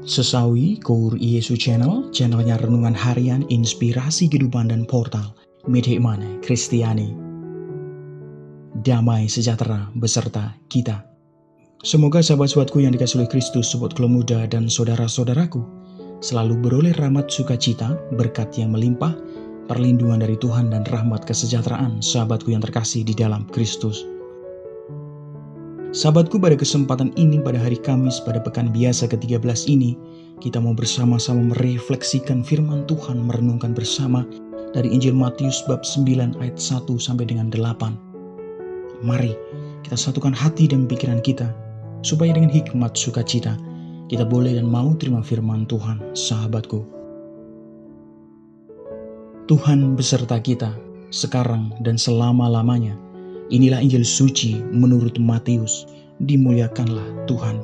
Sesawi Kour Yesu channelnya renungan harian, inspirasi kehidupan dan portal Medhekmane Kristiani. Damai sejahtera beserta kita. Semoga sahabat-sahabatku yang dikasihi oleh Kristus, sobat keluarga muda dan saudara-saudaraku selalu beroleh rahmat sukacita, berkat yang melimpah, perlindungan dari Tuhan dan rahmat kesejahteraan sahabatku yang terkasih di dalam Kristus. Sahabatku, pada kesempatan ini pada hari Kamis pada pekan biasa ke-13 ini, kita mau bersama-sama merefleksikan firman Tuhan, merenungkan bersama dari Injil Matius bab 9 ayat 1 sampai dengan 8. Mari kita satukan hati dan pikiran kita, supaya dengan hikmat sukacita kita boleh dan mau terima firman Tuhan, sahabatku. Tuhan beserta kita sekarang dan selama-lamanya. Inilah Injil suci menurut Matius. Dimuliakanlah Tuhan.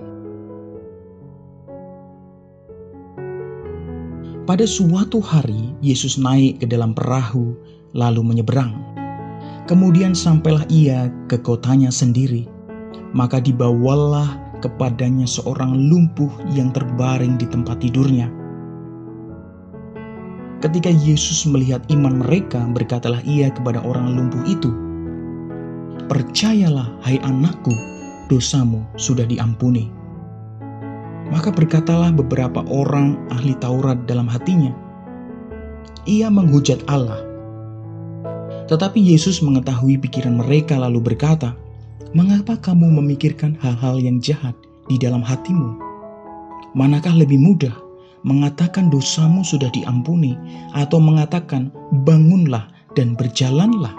Pada suatu hari, Yesus naik ke dalam perahu lalu menyeberang. Kemudian sampailah ia ke kotanya sendiri. Maka dibawalah kepadanya seorang lumpuh yang terbaring di tempat tidurnya. Ketika Yesus melihat iman mereka, berkatalah ia kepada orang lumpuh itu, "Percayalah, hai anakku, dosamu sudah diampuni." Maka berkatalah beberapa orang ahli Taurat dalam hatinya, "Ia menghujat Allah." Tetapi Yesus mengetahui pikiran mereka lalu berkata, "Mengapa kamu memikirkan hal-hal yang jahat di dalam hatimu? Manakah lebih mudah, mengatakan dosamu sudah diampuni, atau mengatakan bangunlah dan berjalanlah?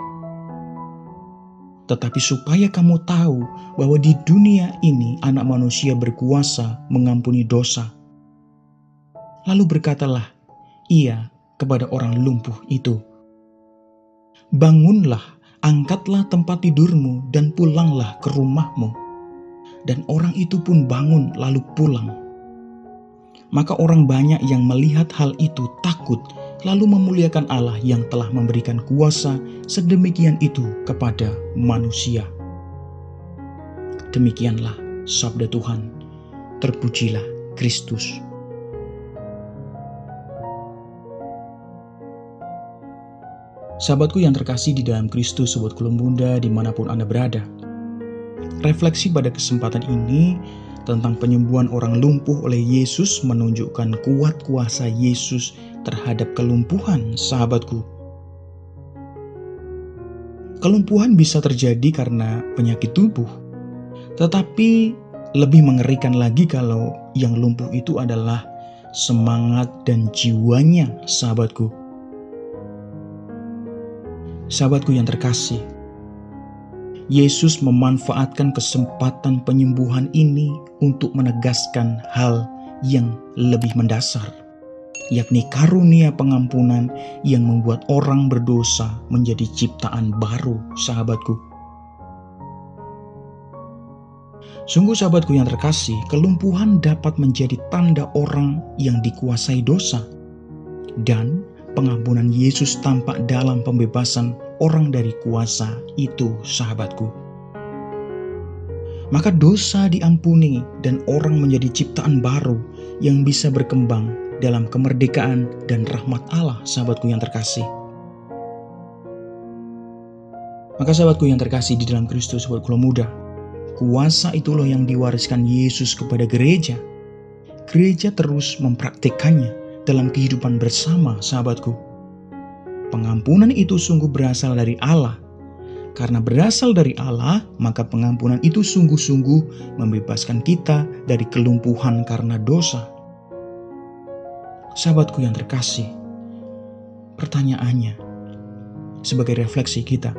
Tetapi supaya kamu tahu bahwa di dunia ini anak manusia berkuasa mengampuni dosa." Lalu berkatalah ia kepada orang lumpuh itu, "Bangunlah, angkatlah tempat tidurmu dan pulanglah ke rumahmu." Dan orang itu pun bangun lalu pulang. Maka orang banyak yang melihat hal itu takut, lalu memuliakan Allah yang telah memberikan kuasa sedemikian itu kepada manusia. Demikianlah sabda Tuhan. Terpujilah Kristus. Sahabatku yang terkasih di dalam Kristus, sobat keluarga muda dimanapun Anda berada. Refleksi pada kesempatan ini tentang penyembuhan orang lumpuh oleh Yesus menunjukkan kuat kuasa Yesus terhadap kelumpuhan, sahabatku. Kelumpuhan bisa terjadi karena penyakit tubuh, tetapi lebih mengerikan lagi kalau yang lumpuh itu adalah semangat dan jiwanya, sahabatku. Sahabatku yang terkasih, Yesus memanfaatkan kesempatan penyembuhan ini untuk menegaskan hal yang lebih mendasar, yakni karunia pengampunan yang membuat orang berdosa menjadi ciptaan baru, sahabatku. Sungguh sahabatku yang terkasih, kelumpuhan dapat menjadi tanda orang yang dikuasai dosa, dan pengampunan Yesus tampak dalam pembebasan orang dari kuasa itu, sahabatku. Maka dosa diampuni dan orang menjadi ciptaan baru yang bisa berkembang dalam kemerdekaan dan rahmat Allah, sahabatku yang terkasih. Maka sahabatku yang terkasih di dalam Kristus, sobat keluarga muda, kuasa itulah yang diwariskan Yesus kepada gereja. Gereja terus mempraktikkannya dalam kehidupan bersama, sahabatku. Pengampunan itu sungguh berasal dari Allah. Karena berasal dari Allah, maka pengampunan itu sungguh-sungguh membebaskan kita dari kelumpuhan karena dosa. Sahabatku yang terkasih, pertanyaannya, sebagai refleksi kita,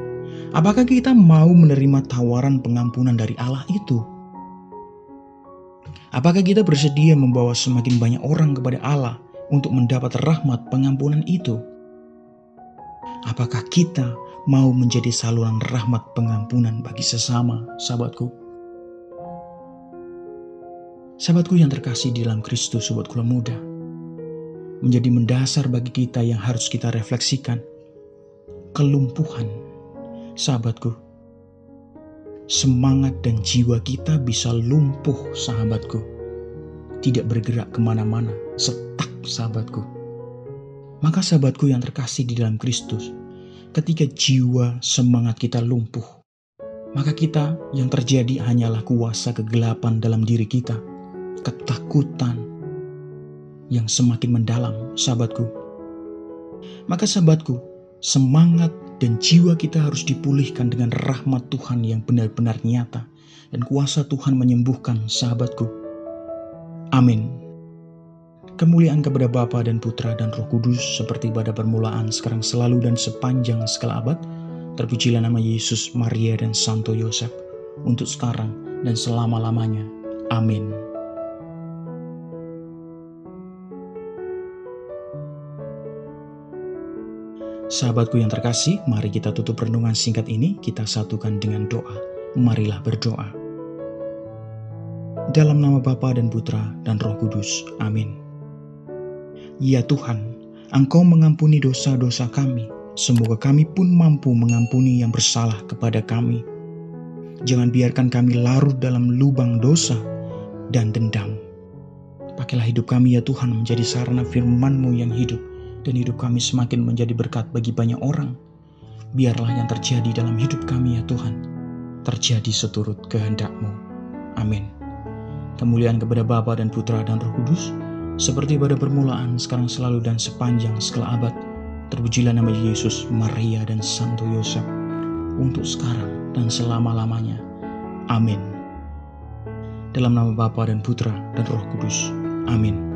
apakah kita mau menerima tawaran pengampunan dari Allah itu? Apakah kita bersedia membawa semakin banyak orang kepada Allah untuk mendapat rahmat pengampunan itu? Apakah kita mau menjadi saluran rahmat pengampunan bagi sesama, sahabatku? Sahabatku yang terkasih di dalam Kristus, sobat keluarga muda, menjadi mendasar bagi kita yang harus kita refleksikan. Kelumpuhan, sahabatku, semangat dan jiwa kita bisa lumpuh, sahabatku, tidak bergerak kemana-mana, stuck sahabatku. Maka sahabatku yang terkasih di dalam Kristus, ketika jiwa semangat kita lumpuh, maka kita yang terjadi hanyalah kuasa kegelapan dalam diri kita, ketakutan yang semakin mendalam sahabatku. Maka sahabatku, semangat dan jiwa kita harus dipulihkan dengan rahmat Tuhan yang benar-benar nyata dan kuasa Tuhan menyembuhkan sahabatku. Amin. Kemuliaan kepada Bapa dan Putra dan Roh Kudus seperti pada permulaan, sekarang, selalu, dan sepanjang segala abad. Terpujilah nama Yesus, Maria, dan Santo Yosef, untuk sekarang dan selama-lamanya. Amin. Sahabatku yang terkasih, mari kita tutup renungan singkat ini, kita satukan dengan doa. Marilah berdoa. Dalam nama Bapa dan Putra dan Roh Kudus. Amin. Ya Tuhan, Engkau mengampuni dosa-dosa kami. Semoga kami pun mampu mengampuni yang bersalah kepada kami. Jangan biarkan kami larut dalam lubang dosa dan dendam. Pakailah hidup kami ya Tuhan menjadi sarana firman-Mu yang hidup, dan hidup kami semakin menjadi berkat bagi banyak orang. Biarlah yang terjadi dalam hidup kami ya Tuhan, terjadi seturut kehendak-Mu. Amin. Kemuliaan kepada Bapa dan Putra dan Roh Kudus, seperti pada permulaan, sekarang, selalu, dan sepanjang segala abad. Terpujilah nama Yesus, Maria, dan Santo Yosef, untuk sekarang dan selama-lamanya. Amin. Dalam nama Bapa dan Putra dan Roh Kudus. Amin.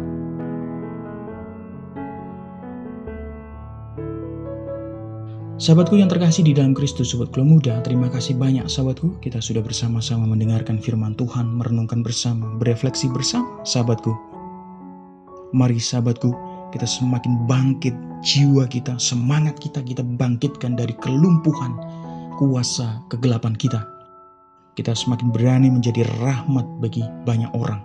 Sahabatku yang terkasih di dalam Kristus, Sobat Klo Muda, terima kasih banyak sahabatku. Kita sudah bersama-sama mendengarkan firman Tuhan, merenungkan bersama, berefleksi bersama sahabatku. Mari sahabatku, kita semakin bangkit jiwa kita, semangat kita bangkitkan dari kelumpuhan kuasa kegelapan kita. Kita semakin berani menjadi rahmat bagi banyak orang.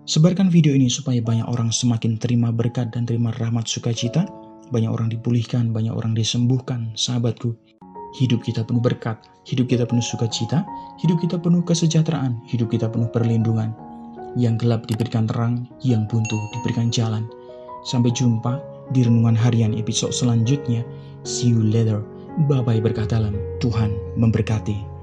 Sebarkan video ini supaya banyak orang semakin terima berkat dan terima rahmat sukacita. Banyak orang dipulihkan, banyak orang disembuhkan, sahabatku. Hidup kita penuh berkat, hidup kita penuh sukacita, hidup kita penuh kesejahteraan, hidup kita penuh perlindungan. Yang gelap diberikan terang, yang buntu diberikan jalan. Sampai jumpa di renungan harian episode selanjutnya. See you later. Bye-bye berkat dalam. Tuhan memberkati.